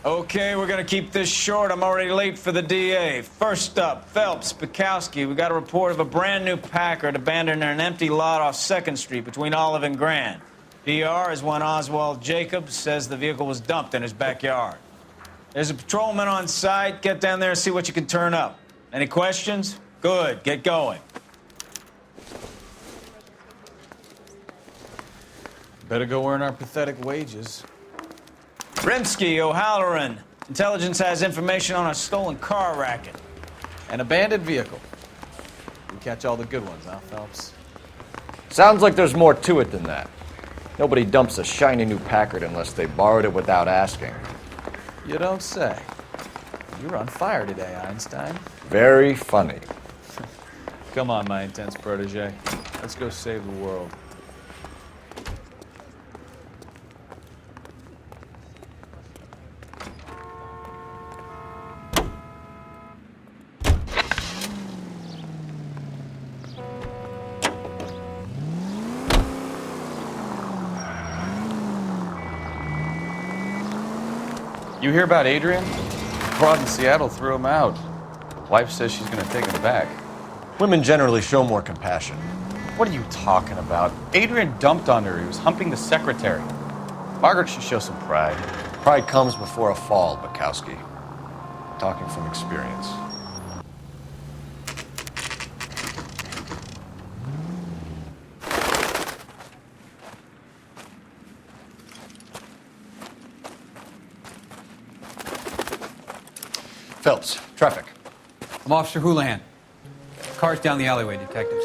Okay, we're gonna keep this short. I'm already late for the DA. First up, Phelps, Bukowski. We got a report of a brand new Packard abandoned in an empty lot off 2nd Street between Olive and Grand. DR is one Oswald Jacobs says the vehicle was dumped in his backyard. There's a patrolman on site. Get down there and see what you can turn up. Any questions? Good, get going. Better go earn our pathetic wages. Rimsky, O'Halloran. Intelligence has information on a stolen car racket. An abandoned vehicle. We catch all the good ones, huh, Phelps? Sounds like there's more to it than that. Nobody dumps a shiny new Packard unless they borrowed it without asking. You don't say. You're on fire today, Einstein. Very funny. Come on, my intense protege. Let's go save the world. You hear about Adrian? Broad in Seattle threw him out. Wife says she's gonna take him back. Women generally show more compassion. What are you talking about? Adrian dumped on her. He was humping the secretary. Margaret should show some pride. Pride comes before a fall, Bukowski. Talking from experience. Phelps, traffic. I'm Officer Houlihan. Car's down the alleyway, detectives.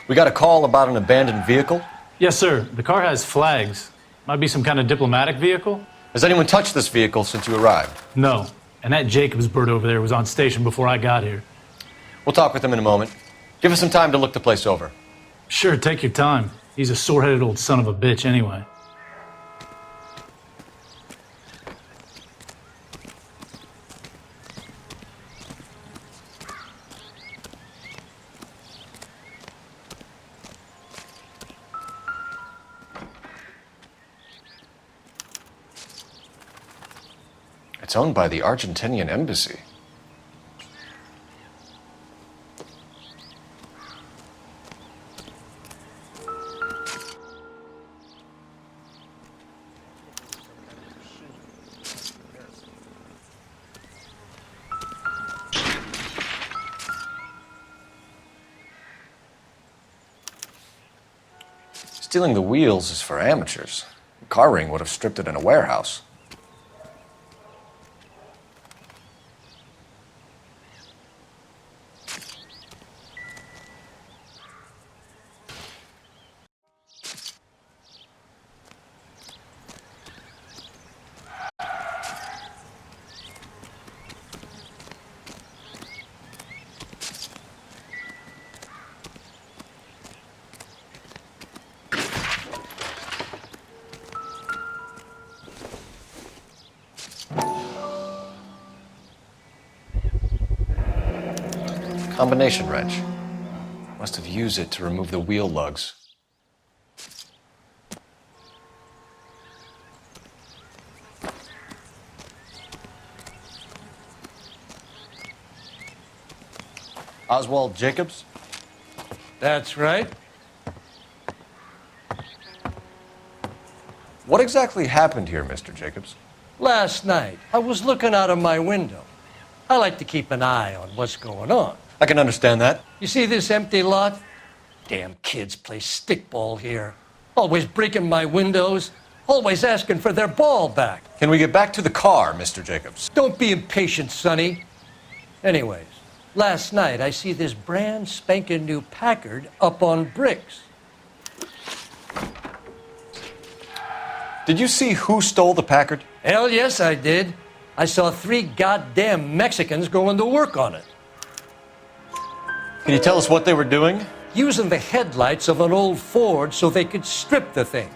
We got a call about an abandoned vehicle. Yes, sir. The car has flags. Might be some kind of diplomatic vehicle. Has anyone touched this vehicle since you arrived? No. And that Jacobs bird over there was on station before I got here. We'll talk with him in a moment. Give us some time to look the place over. Sure, take your time. He's a sore-headed old son of a bitch anyway. It's owned by the Argentinian embassy. Stealing the wheels is for amateurs. The car ring would have stripped it in a warehouse. Combination wrench. Must have used it to remove the wheel lugs. Oswald Jacobs? That's right. What exactly happened here, Mr. Jacobs? Last night, I was looking out of my window. I like to keep an eye on what's going on. I can understand that. You see this empty lot? Damn kids play stickball here. Always breaking my windows, always asking for their ball back. Can we get back to the car, Mr. Jacobs? Don't be impatient, Sonny. Anyways, last night I see this brand spanking new Packard up on bricks. Did you see who stole the Packard? Hell yes, I did. I saw 3 goddamn Mexicans going to work on it. Can you tell us what they were doing? Using the headlights of an old Ford so they could strip the thing.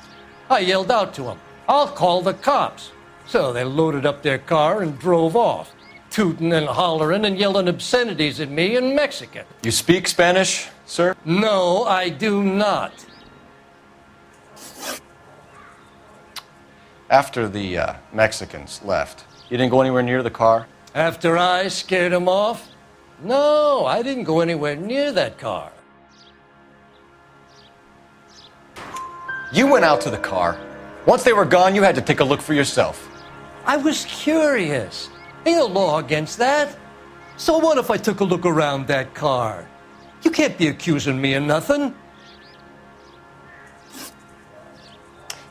I yelled out to them, "I'll call the cops." So they loaded up their car and drove off. tooting and hollering and yelling obscenities at me in Mexican. You speak Spanish, sir? No, I do not. After the Mexicans left, you didn't go anywhere near the car? After I scared him off? No, I didn't go anywhere near that car. You went out to the car. Once they were gone, you had to take a look for yourself. I was curious. Ain't no law against that. So what if I took a look around that car? You can't be accusing me of nothing.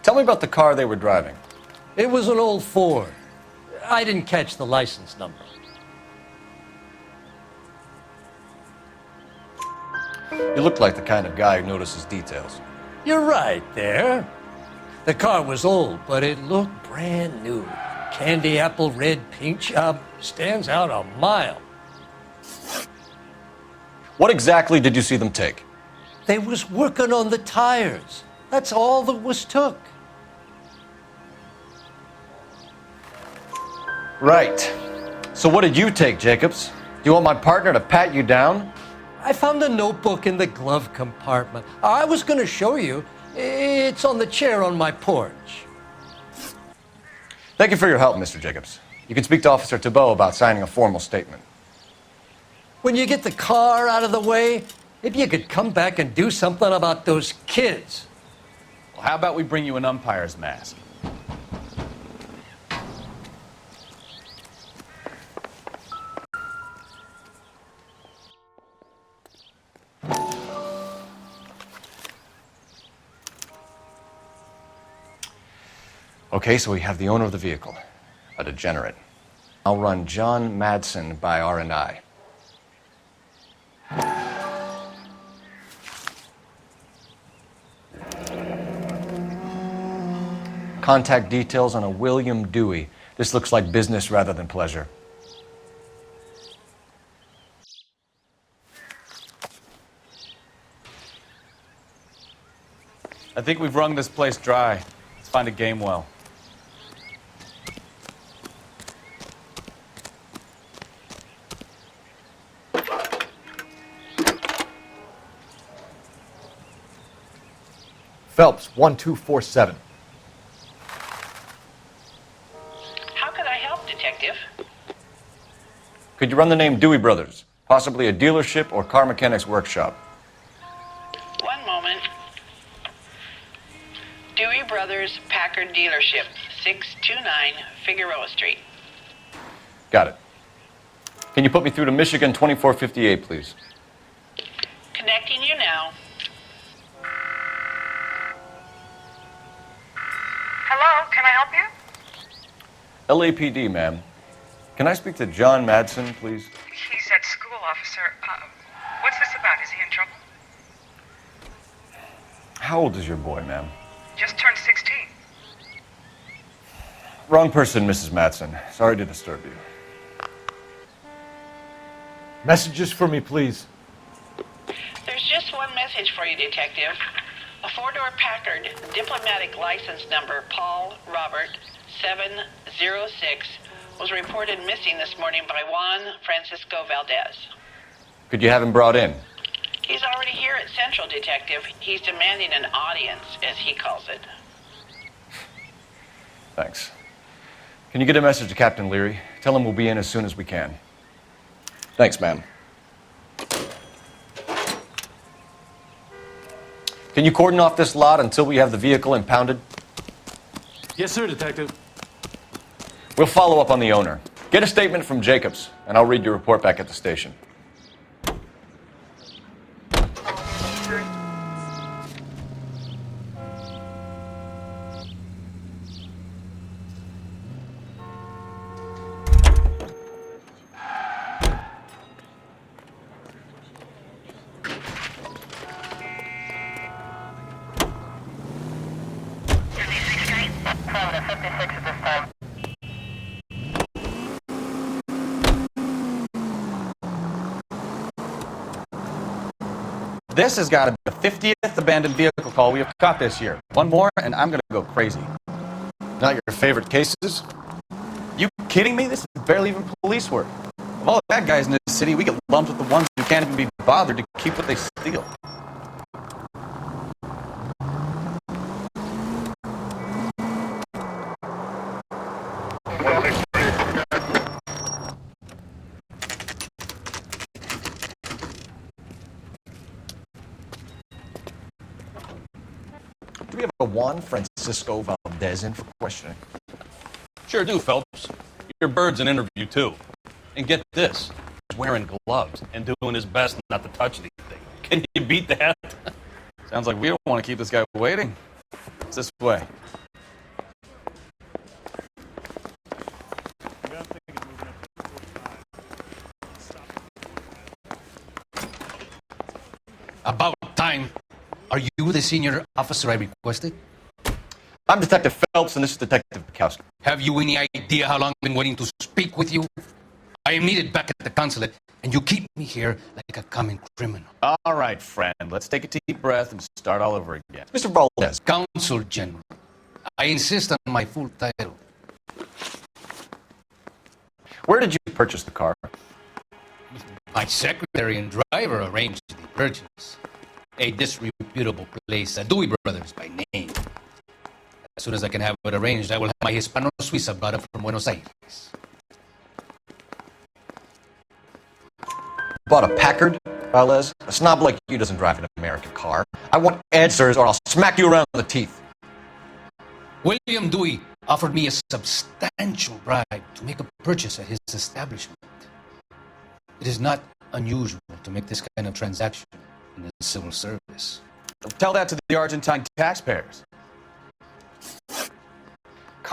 Tell me about the car they were driving. It was an old Ford. I didn't catch the license number. You look like the kind of guy who notices details. You're right there. The car was old, but it looked brand new. Candy apple red paint job stands out a mile. What exactly did you see them take? They was working on the tires. That's all that was took. Right. So what did you take, Jacobs? Do you want my partner to pat you down? I found a notebook in the glove compartment. I was going to show you. It's on the chair on my porch. Thank you for your help, Mr. Jacobs. You can speak to Officer Thibault about signing a formal statement. When you get the car out of the way, maybe you could come back and do something about those kids. Well, how about we bring you an umpire's mask? Okay, so we have the owner of the vehicle, a degenerate. I'll run John Madsen by R&I. Contact details on a William Dewey. This looks like business rather than pleasure. I think we've wrung this place dry. Let's find a game well. Phelps, 1247. How can I help, Detective? Could you run the name Dewey Brothers? Possibly a dealership or car mechanics workshop. One moment. Dewey Brothers Packard Dealership, 629 Figueroa Street. Got it. Can you put me through to Michigan 2458, please? Connecting you now. Hello, can I help you? LAPD, ma'am. Can I speak to John Madsen, please? He's at school, officer. What's this about? Is he in trouble? How old is your boy, ma'am? Just turned 16. Wrong person, Mrs. Madsen. Sorry to disturb you. Messages for me, please. There's just one message for you, Detective. A four-door Packard, diplomatic license number Paul Robert 706, was reported missing this morning by Juan Francisco Valdez. Could you have him brought in? He's already here at Central, Detective. He's demanding an audience, as he calls it. Thanks. Can you get a message to Captain Leary? Tell him we'll be in as soon as we can. Thanks, ma'am. Can you cordon off this lot until we have the vehicle impounded? Yes, sir, Detective. We'll follow up on the owner. Get a statement from Jacobs, and I'll read your report back at the station. This has got to be the 50th abandoned vehicle call we have caught this year. One more, and I'm going to go crazy. Not your favorite cases? You kidding me? This is barely even police work. Of all the bad guys in this city, we get lumped with the ones who can't even be bothered to keep what they steal. Do we have a Juan Francisco Valdez in for questioning? Sure do, Phelps. Your bird's an interview, too. And get this, he's wearing gloves and doing his best not to touch anything. Can you beat that? Sounds like we don't want to keep this guy waiting. It's this way. About time. Are you the senior officer I requested? I'm Detective Phelps, and this is Detective Bukowski. Have you any idea how long I've been waiting to speak with you? I am needed back at the consulate, and you keep me here like a common criminal. All right, friend. Let's take a deep breath and start all over again. Mr. Valdez. Consul General. I insist on my full title. Where did you purchase the car? My secretary and driver arranged the purchase. A disreputable place, Dewey Brothers by name. As soon as I can have it arranged, I will have my Hispano Suiza brought up from Buenos Aires. Bought a Packard, Valdez? A snob like you doesn't drive an American car. I want answers or I'll smack you around the teeth. William Dewey offered me a substantial bribe to make a purchase at his establishment. It is not unusual to make this kind of transaction in the civil service. Tell that to the Argentine taxpayers.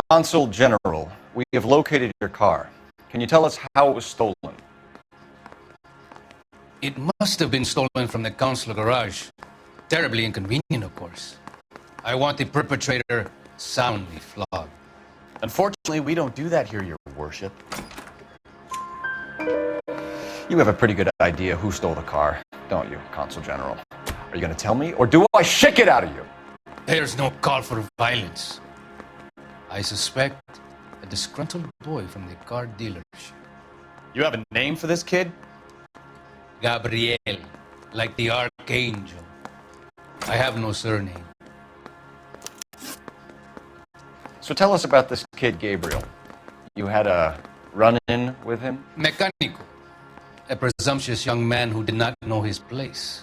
Consul General, we have located your car. Can you tell us how it was stolen? It must have been stolen from the consular garage. Terribly inconvenient, of course. I want the perpetrator soundly flogged. Unfortunately, we don't do that here, Your Worship. You have a pretty good idea who stole the car, don't you, Consul General? Are you going to tell me, or do I shake it out of you? There's no call for violence. I suspect a disgruntled boy from the car dealership. You have a name for this kid? Gabriel, like the archangel. I have no surname. So tell us about this kid, Gabriel. You had a run-in with him? Mecánico, a presumptuous young man who did not know his place.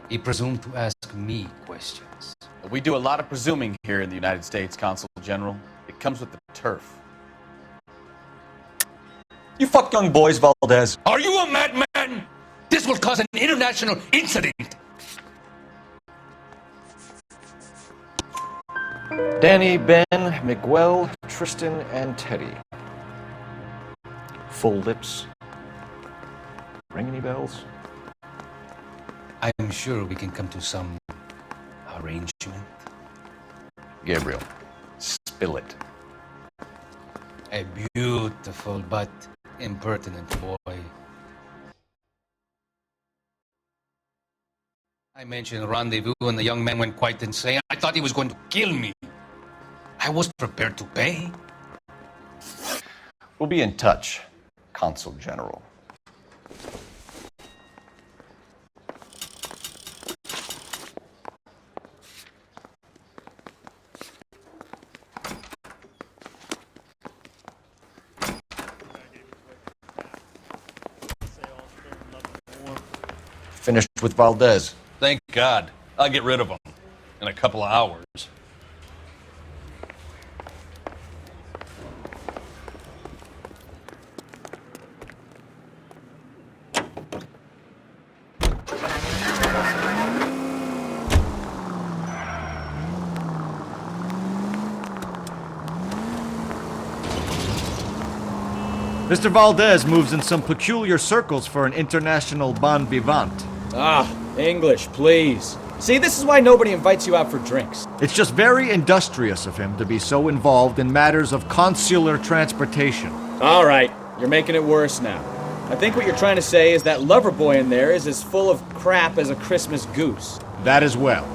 He presumed to ask me questions. We do a lot of presuming here in the United States, Consul General. It comes with the turf. You fuck young boys, Valdez. Are you a madman? This will cause an international incident. Danny, Ben, Miguel, Tristan, and Teddy. Full lips. Ring any bells? I'm sure we can come to some arrangement. Gabriel, spill it. A beautiful but impertinent boy. I mentioned a rendezvous and the young man went quite insane. I thought he was going to kill me. I was prepared to pay. We'll be in touch, Consul General. Finished with Valdez. Thank God. I'll get rid of him in a couple of hours. Mr. Valdez moves in some peculiar circles for an international bon vivant. Ah, English, please. See, this is why nobody invites you out for drinks. It's just very industrious of him to be so involved in matters of consular transportation. All right, you're making it worse now. I think what you're trying to say is that lover boy in there is as full of crap as a Christmas goose. That as well.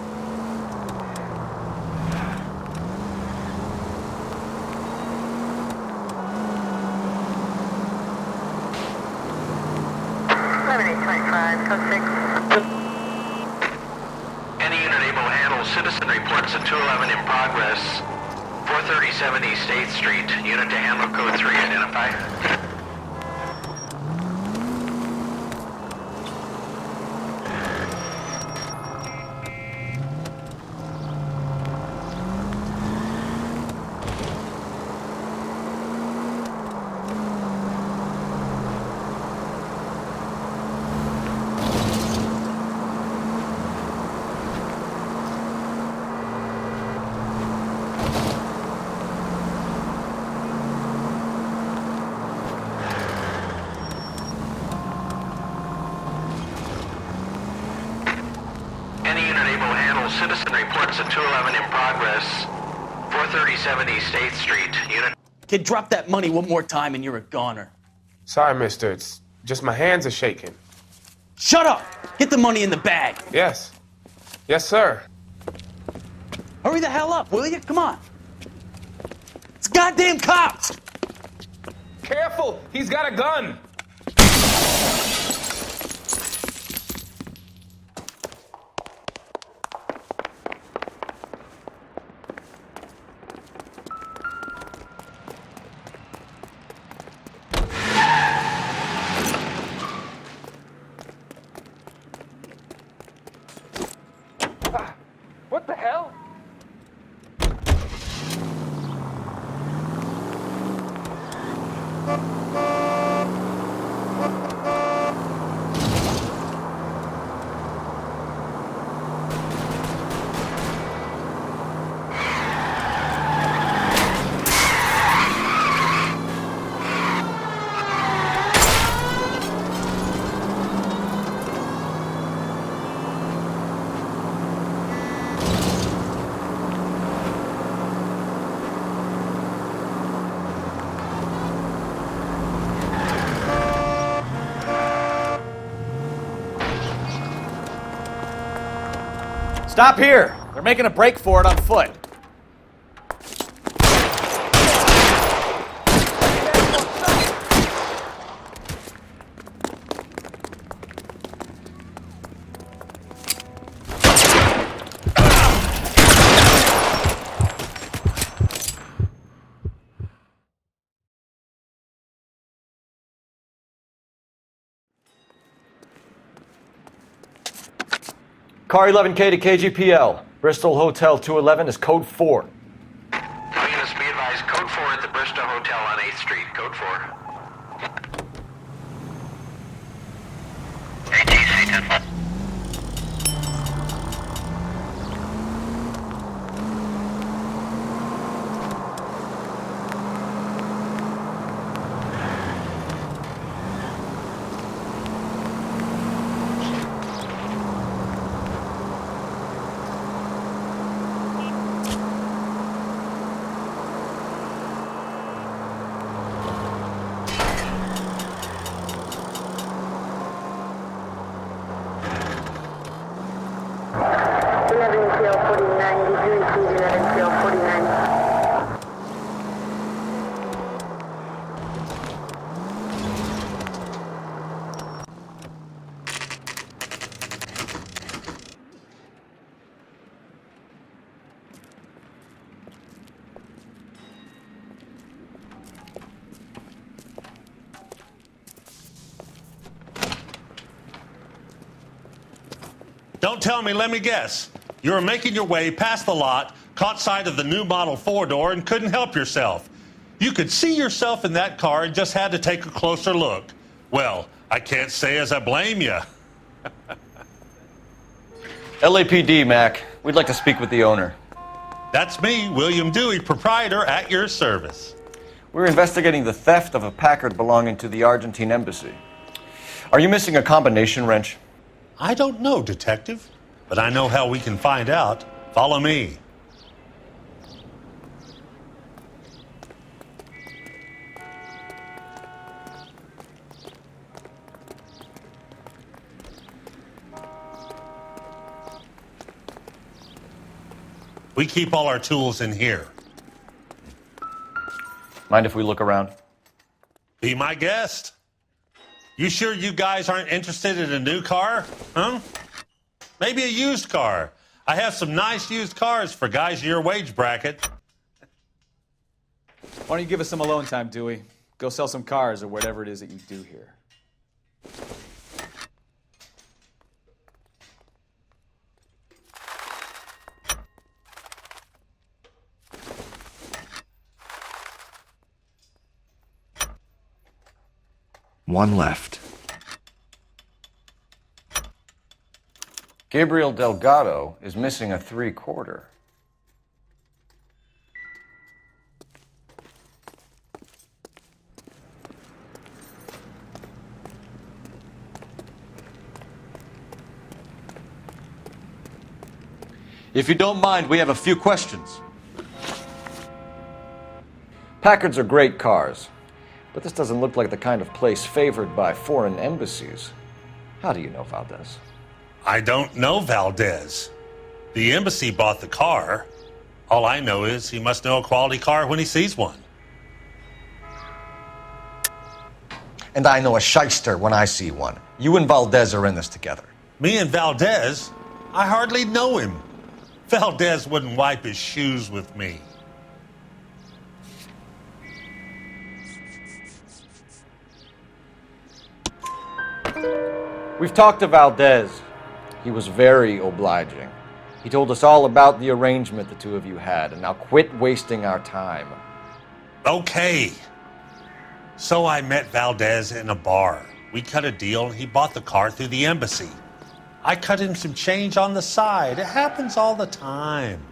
handle citizen reports at 211 in progress. 437 East 8th Street. Unit to handle code 3. Identify. Citizen reports at 211 in progress. 437 East 8th Street. Unit. Kid, drop that money one more time and you're a goner. Sorry, mister. It's just my hands are shaking. Shut up! Get the money in the bag. Yes. Yes, sir. Hurry the hell up, will you? Come on. It's goddamn cops! Careful! He's got a gun! What the hell? Stop here! They're making a break for it on foot. Car 11K to KGPL. Bristol Hotel 211 is code 4. All units be advised, code 4 at the Bristol Hotel on 8th Street. Code 4. Don't tell me, let me guess. You were making your way past the lot, caught sight of the new model four-door, and couldn't help yourself. You could see yourself in that car and just had to take a closer look. Well, I can't say as I blame you. LAPD, Mac. We'd like to speak with the owner. That's me, William Dewey, proprietor, at your service. We're investigating the theft of a Packard belonging to the Argentine embassy. Are you missing a combination wrench? I don't know, Detective, but I know how we can find out. Follow me. We keep all our tools in here. Mind if we look around? Be my guest. You sure you guys aren't interested in a new car? Huh? Maybe a used car. I have some nice used cars for guys your wage bracket. Why don't you give us some alone time, Dewey? Go sell some cars or whatever it is that you do here. One left. Gabriel Delgado is missing a 3/4. If you don't mind, we have a few questions. Packards are great cars, but this doesn't look like the kind of place favored by foreign embassies. How do you know Valdez? I don't know Valdez. The embassy bought the car. All I know is he must know a quality car when he sees one. And I know a shyster when I see one. You and Valdez are in this together. Me and Valdez? I hardly know him. Valdez wouldn't wipe his shoes with me. We've talked to Valdez. He was very obliging. He told us all about the arrangement the two of you had, and now quit wasting our time. Okay. So I met Valdez in a bar. We cut a deal and he bought the car through the embassy. I cut him some change on the side. It happens all the time.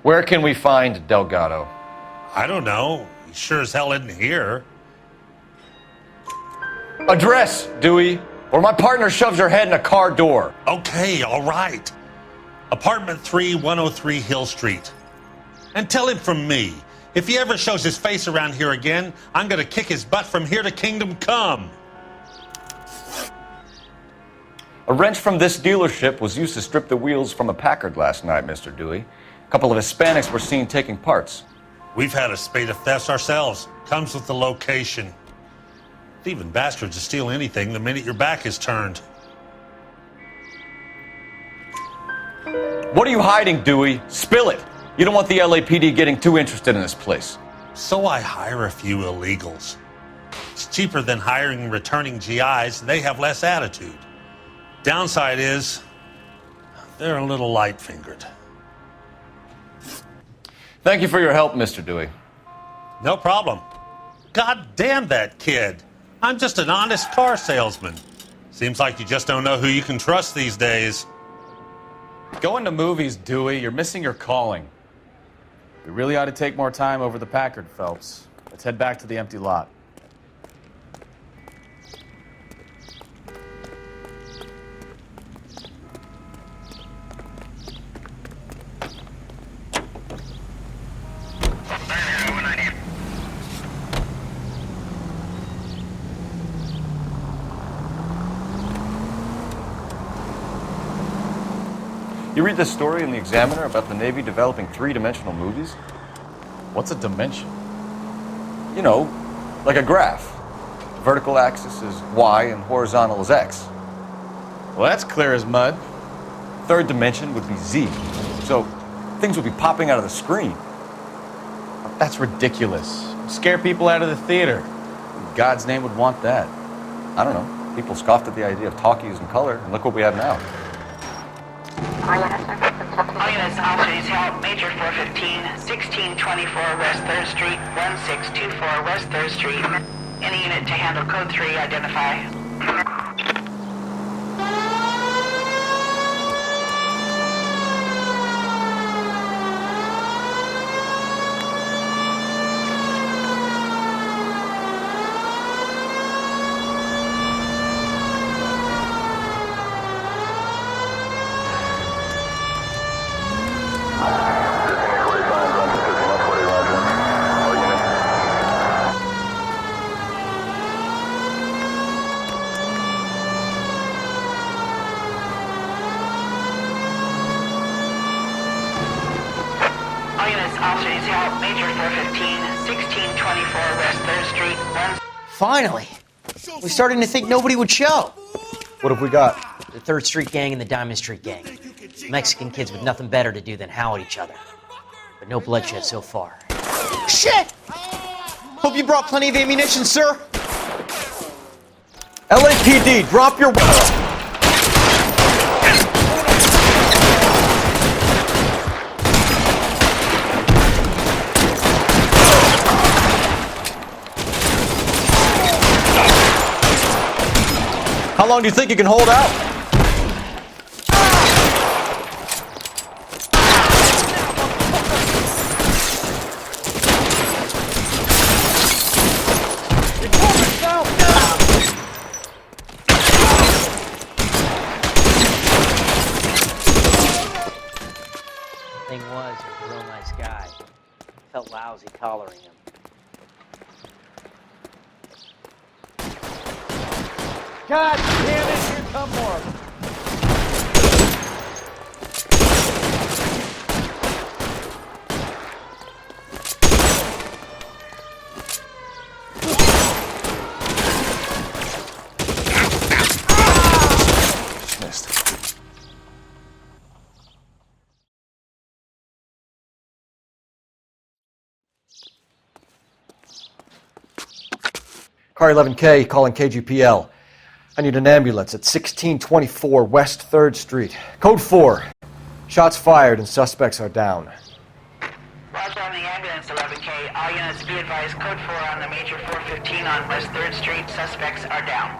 Where can we find Delgado? I don't know. He sure as hell isn't here. Address, Dewey, or my partner shoves her head in a car door. Okay, all right. Apartment 3, 103 Hill Street. And tell him from me, if he ever shows his face around here again, I'm going to kick his butt from here to Kingdom Come. A wrench from this dealership was used to strip the wheels from a Packard last night, Mr. Dewey. A couple of Hispanics were seen taking parts. We've had a spate of thefts ourselves. Comes with the location. Thieving bastards to steal anything the minute your back is turned. What are you hiding, Dewey? Spill it. You don't want the LAPD getting too interested in this place. So I hire a few illegals. It's cheaper than hiring returning GIs, and they have less attitude. Downside is, they're a little light-fingered. Thank you for your help, Mr. Dewey. No problem. God damn that kid. I'm just an honest car salesman. Seems like you just don't know who you can trust these days. Going to movies, Dewey. You're missing your calling. We really ought to take more time over the Packard, Phelps. Let's head back to the empty lot. You read this story in the Examiner about the Navy developing three-dimensional movies? What's a dimension? You know, like a graph. Vertical axis is Y and horizontal is X. Well, that's clear as mud. Third dimension would be Z. So things would be popping out of the screen. That's ridiculous. Scare people out of the theater. Who in God's name would want that? I don't know. People scoffed at the idea of talkies in color, and look what we have now. All units, officers help, Major 415, 1624 West 3rd Street, 1624 West 3rd Street. Any unit to handle code 3, identify. Officers help, Major 415, 1624 West 3rd Street, Finally! We're starting to think nobody would show. What have we got? The 3rd Street Gang and the Diamond Street Gang. Mexican kids with nothing better to do than howl at each other. But no bloodshed so far. Shit! Hope you brought plenty of ammunition, sir. LAPD, drop your weapons. How long do you think you can hold out? Thing was, he was a real nice guy. Felt lousy collaring him. God damn it, here come more. Missed. Car 11K calling KGPL. I need an ambulance at 1624 West 3rd Street. Code 4. Shots fired and suspects are down. Roger on the ambulance, 11K. All units be advised, code 4 on the major 415 on West 3rd Street. Suspects are down.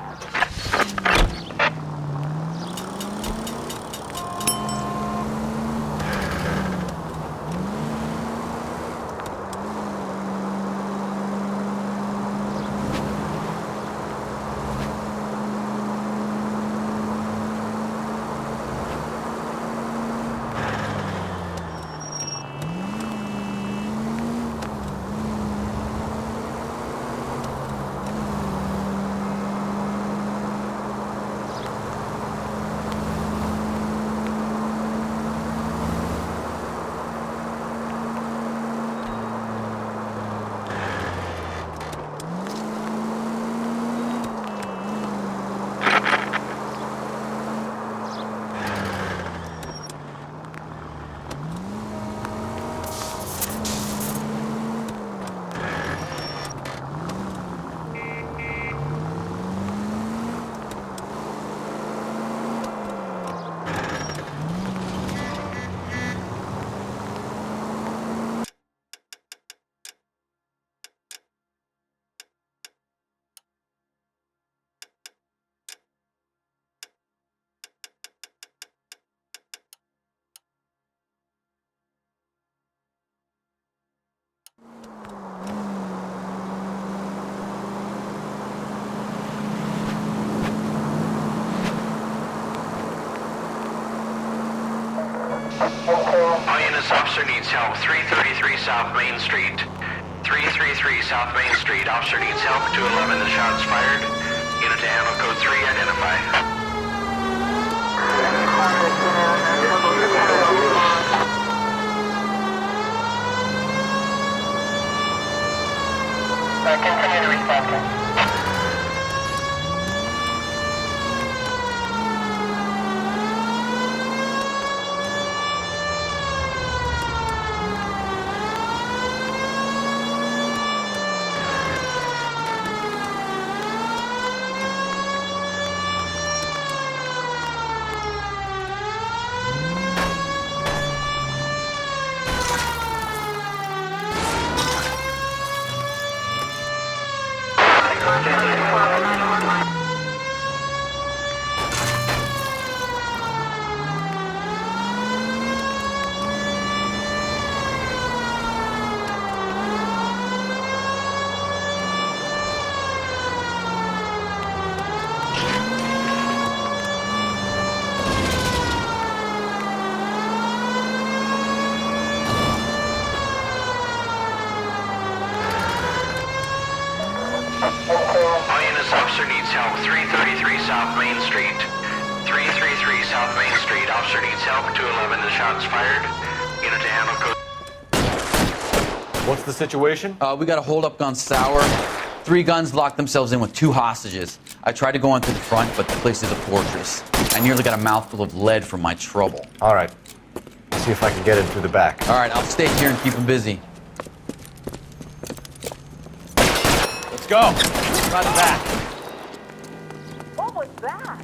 All units, officer needs help. 333 South Main Street. 333 South Main Street. Officer needs help. 211, the shots fired. Unit to handle code 3, identify. Continue to respond. Officer needs help. 333 South Main Street. 333 South Main Street. Officer needs help. 211, the shots fired. Unit to handle code. What's the situation? We got a hold-up gone sour. 3 guns locked themselves in with 2 hostages. I tried to go on through the front, but the place is a fortress. I nearly got a mouthful of lead from my trouble. All right. Let's see if I can get in through the back. All right, I'll stay here and keep him busy. Let's go. Try the back. What was that?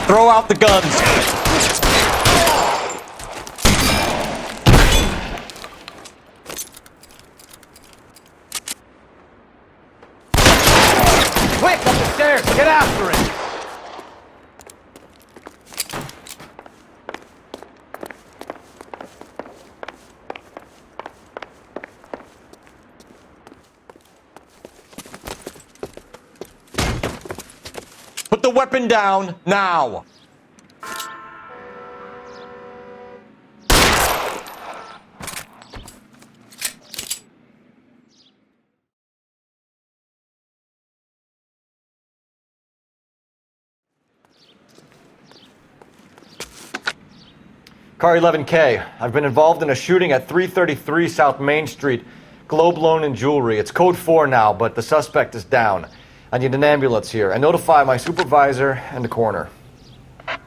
Throw out the guns. Quick, up the stairs. Get after it. Put the weapon down now. Car 11K, I've been involved in a shooting at 333 South Main Street. Globe Loan and Jewelry. It's code 4 now, but the suspect is down. I need an ambulance here. And notify my supervisor and the coroner. 11K,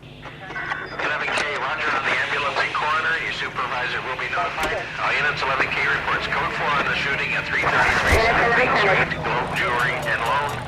roger on the ambulance and coroner. Your supervisor will be notified. All units, 11K reports code 4 on the shooting at 333 South Main Street. Globe Jewelry and Loan.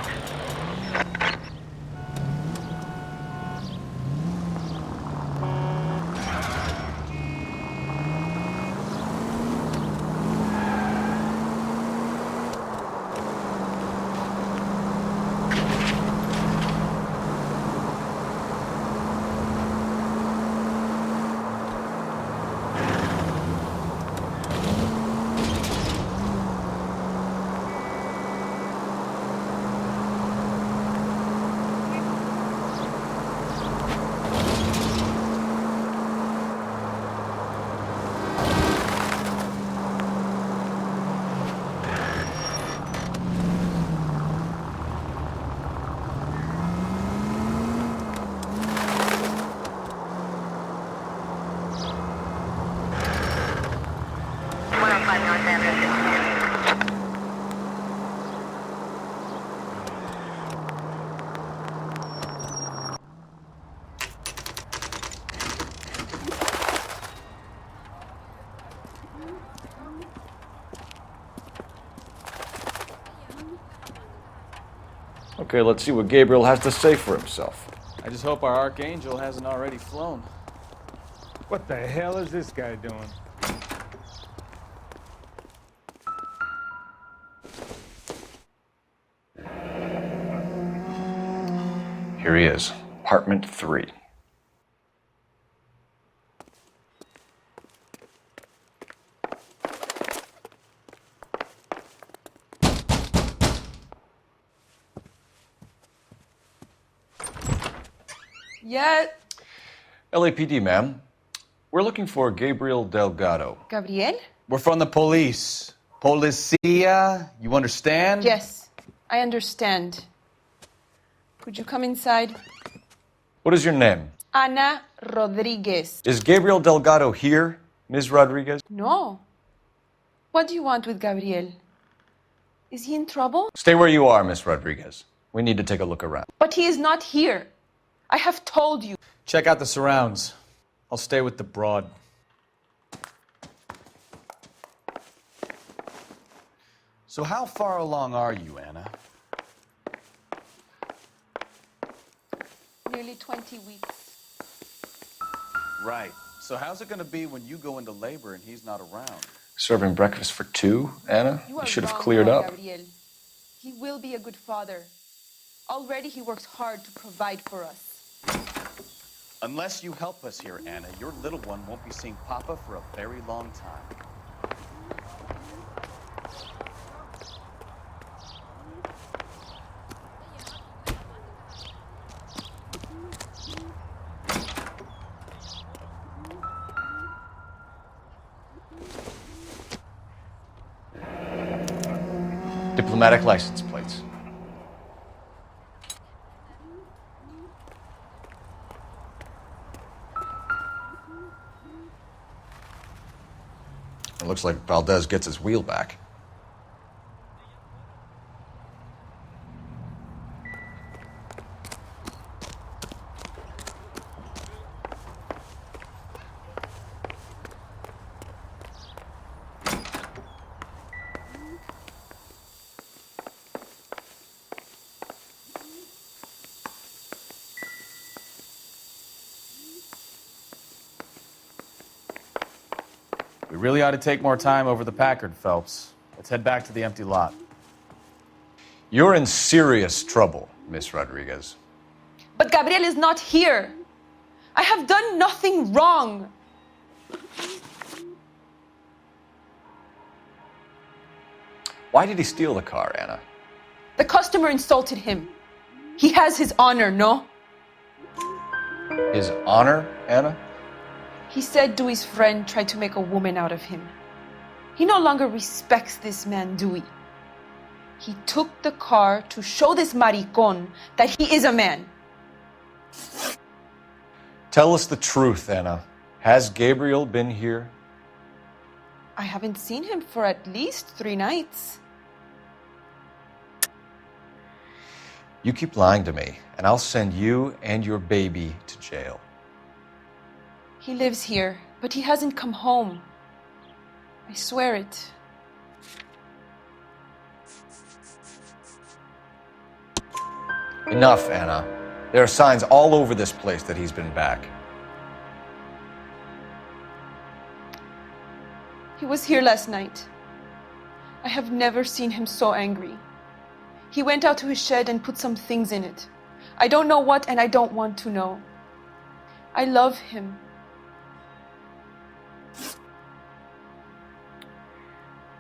Okay, let's see what Gabriel has to say for himself. I just hope our Archangel hasn't already flown. What the hell is this guy doing? Here he is, apartment 3. Yeah. LAPD, ma'am. We're looking for Gabriel Delgado. Gabriel? We're from the police. Policia, you understand? Yes, I understand. Could you come inside? What is your name? Ana Rodriguez. Is Gabriel Delgado here, Ms. Rodriguez? No. What do you want with Gabriel? Is he in trouble? Stay where you are, Miss Rodriguez. We need to take a look around. But he is not here. I have told you. Check out the surrounds. I'll stay with the broad. So how far along are you, Anna? Nearly 20 weeks. Right. So how's it going to be when you go into labor and he's not around? Serving breakfast for 2, Anna? You You are should have wrong, cleared up. Gabriel. He will be a good father. Already he works hard to provide for us. Unless you help us here, Anna, your little one won't be seeing Papa for a very long time. diplomatic license plates. It looks like Valdez gets his wheel back. We really ought to take more time over the Packard, Phelps. Let's head back to the empty lot. You're in serious trouble, Miss Rodriguez. But Gabriel is not here. I have done nothing wrong. Why did he steal the car, Anna? The customer insulted him. He has his honor, no? His honor, Anna? He said Dewey's friend tried to make a woman out of him. He no longer respects this man, Dewey. He took the car to show this maricon that he is a man. Tell us the truth, Anna. Has Gabriel been here? I haven't seen him for at least 3 nights. You keep lying to me, and I'll send you and your baby to jail. He lives here, but he hasn't come home. I swear it. Enough, Anna. There are signs all over this place that he's been back. He was here last night. I have never seen him so angry. He went out to his shed and put some things in it. I don't know what, and I don't want to know. I love him.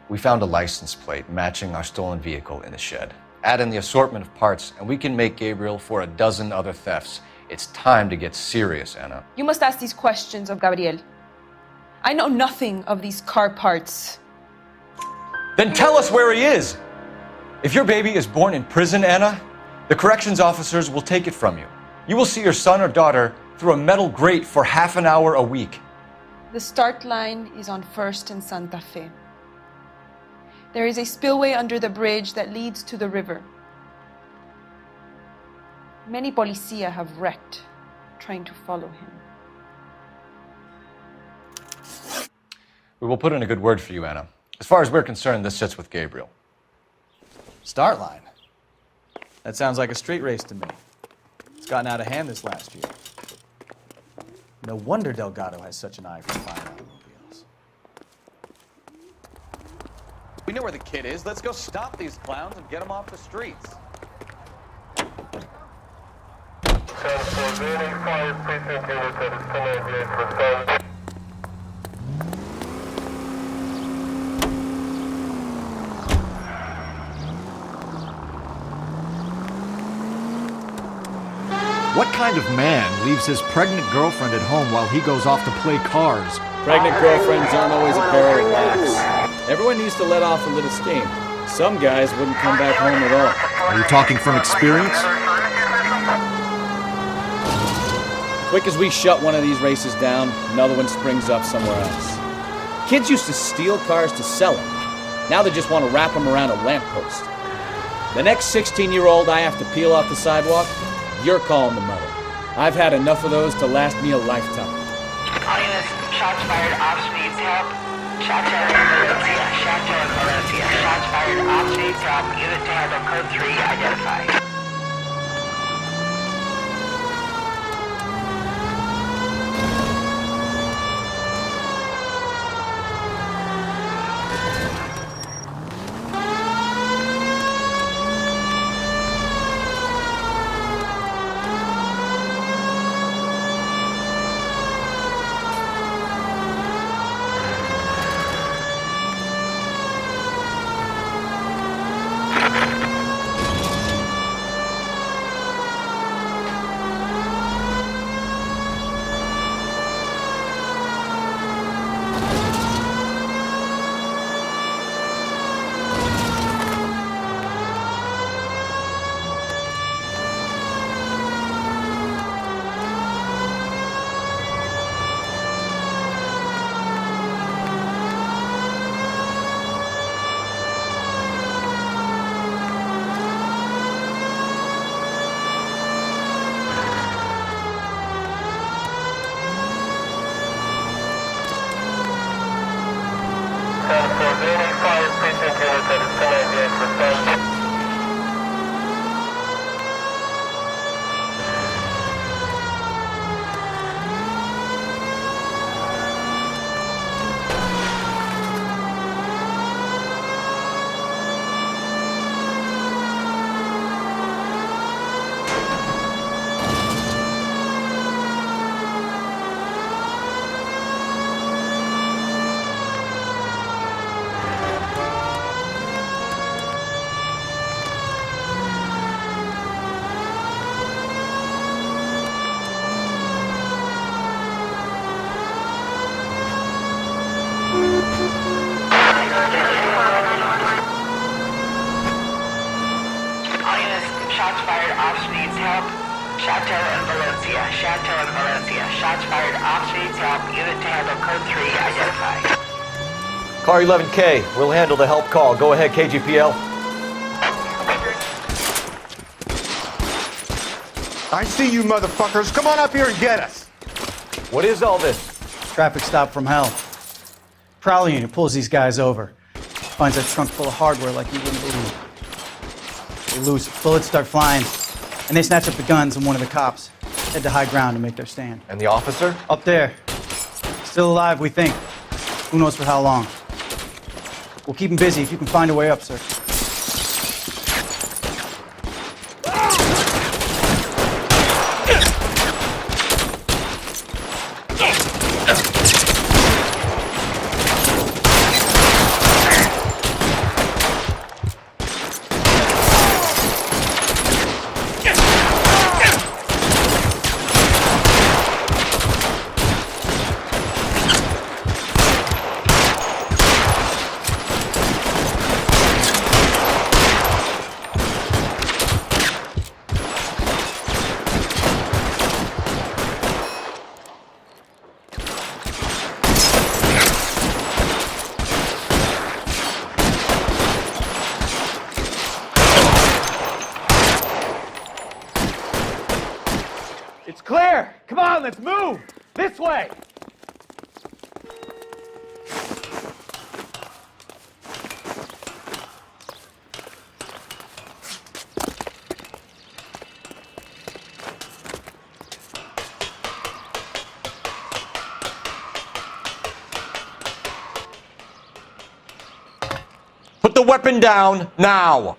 We found a license plate matching our stolen vehicle in the shed. Add in the assortment of parts, and we can make Gabriel for a dozen other thefts. It's time to get serious, Anna. You must ask these questions of Gabriel. I know nothing of these car parts. Then tell us where he is! If your baby is born in prison, Anna, the corrections officers will take it from you. You will see your son or daughter through a metal grate for half an hour a week. The start line is on 1st and Santa Fe. There is a spillway under the bridge that leads to the river. Many policia have wrecked trying to follow him. We will put in a good word for you, Anna. As far as we're concerned, this sits with Gabriel. Start line. That sounds like a street race to me. It's gotten out of hand this last year. No wonder Delgado has such an eye for fine automobiles. We know where the kid is. Let's go stop these clowns and get them off the streets. What kind of man leaves his pregnant girlfriend at home while he goes off to play cars? Pregnant girlfriends aren't always a pair of laughs. Everyone needs to let off a little steam. Some guys wouldn't come back home at all. Are you talking from experience? Quick as we shut one of these races down, another one springs up somewhere else. Kids used to steal cars to sell them. Now they just want to wrap them around a lamppost. The next 16-year-old I have to peel off the sidewalk, you're calling the mother. I've had enough of those to last me a lifetime. All units, shots fired, ops needs help. Shots fired in Valencia, Chateau in Valencia. Shots fired, ops needs help. Unit to handle code 3 identified. Shots fired off needs help. Chateau and Valencia. Chateau and Valencia. Shots fired off needs help. Unit to handle code 3 identified. Car 11K, we'll handle the help call. Go ahead, KGPL. I see you motherfuckers. Come on up here and get us. What is all this? Traffic stop from hell. Prowler unit pulls these guys over. Finds a trunk full of hardware like you wouldn't believe. They lose. Bullets start flying. And they snatch up the guns and one of the cops. Head to high ground to make their stand. And the officer? Up there. Still alive, we think. Who knows for how long. We'll keep him busy if you can find a way up, sir. It's clear. Come on, let's move. This way. Put the weapon down now.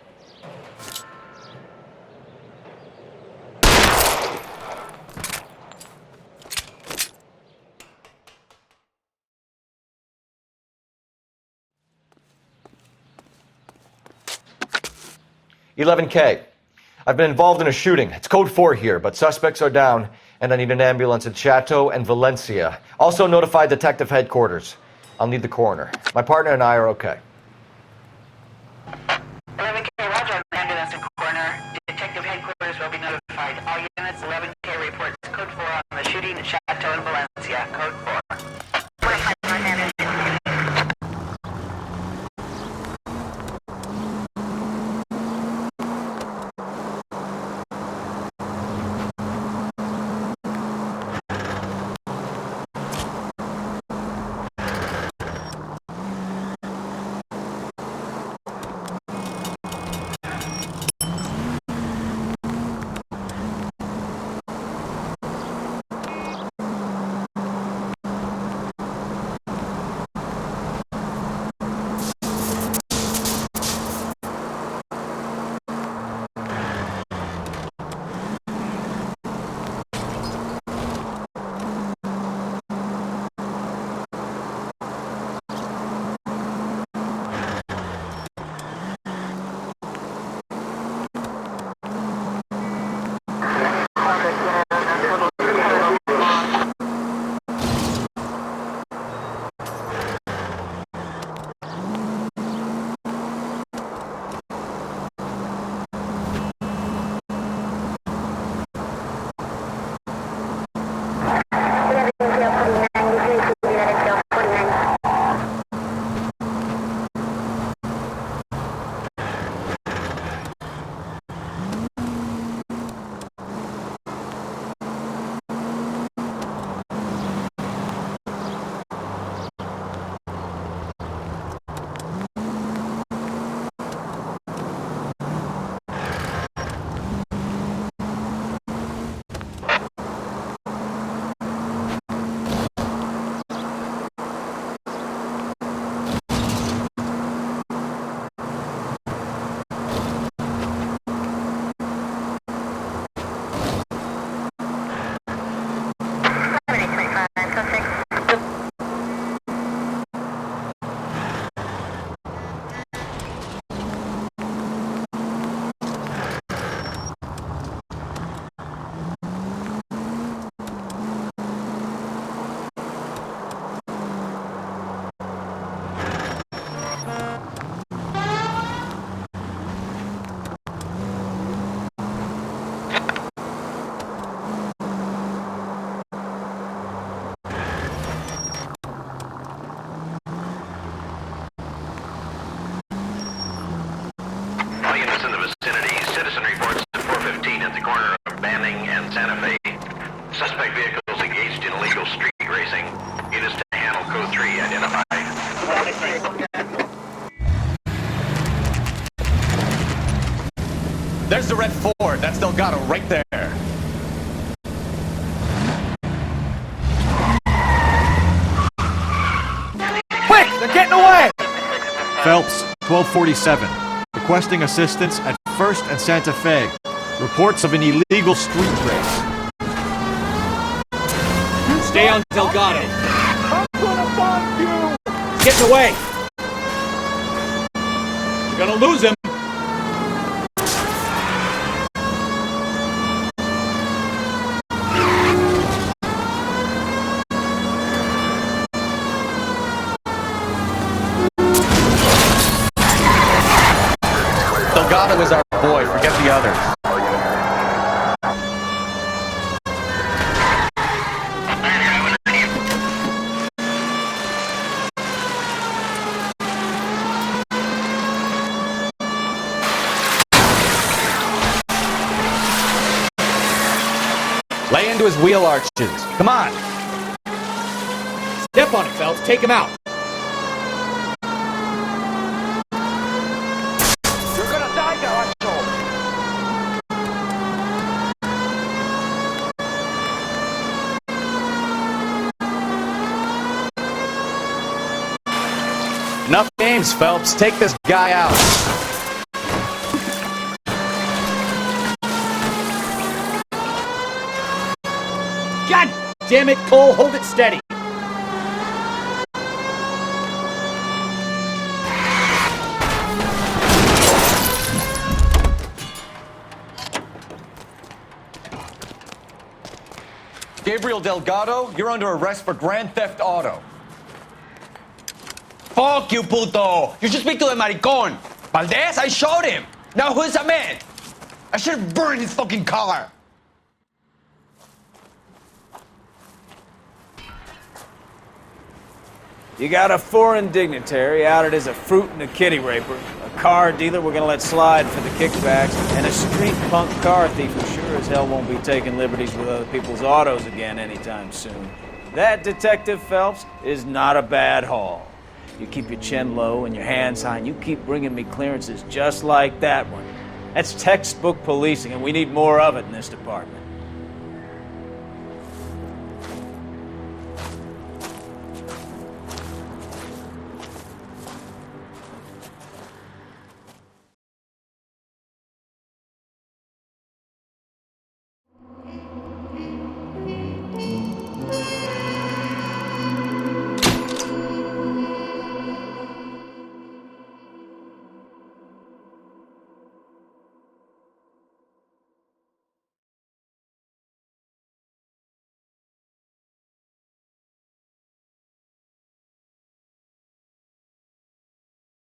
$11K. I've been involved in a shooting. It's code 4 here, but suspects are down, and I need an ambulance at Chateau and Valencia. Also notify detective headquarters. I'll need the coroner. My partner and I are okay. 11K, roger on the ambulance and coroner. Detective headquarters will be notified. All units, 11K reports code 4 on the shooting at Chateau and Valencia. Code 4. There's the red Ford. That's Delgado right there. Quick! They're getting away! Phelps, 1247. Requesting assistance at 1st and Santa Fe. Reports of an illegal street race. Stay on Delgado. I'm gonna find you! Getting away. You're gonna lose him. Delgado is our boy. Forget the others. Lay into his wheel arches. Come on. Step on it, Phelps. Take him out. You're gonna die, Garacho! Enough games, Phelps. Take this guy out. God damn it, Cole. Hold it steady. Gabriel Delgado, you're under arrest for grand theft auto. Fuck you, puto! You should speak to the maricon! Valdez, I showed him! Now who's a man? I should have burned his fucking car! You got a foreign dignitary outed as a fruit and a kitty raper, a car dealer we're gonna let slide for the kickbacks, and a street punk car thief who sure as hell won't be taking liberties with other people's autos again anytime soon. That, Detective Phelps, is not a bad haul. You keep your chin low and your hands high, and you keep bringing me clearances just like that one. That's textbook policing, and we need more of it in this department.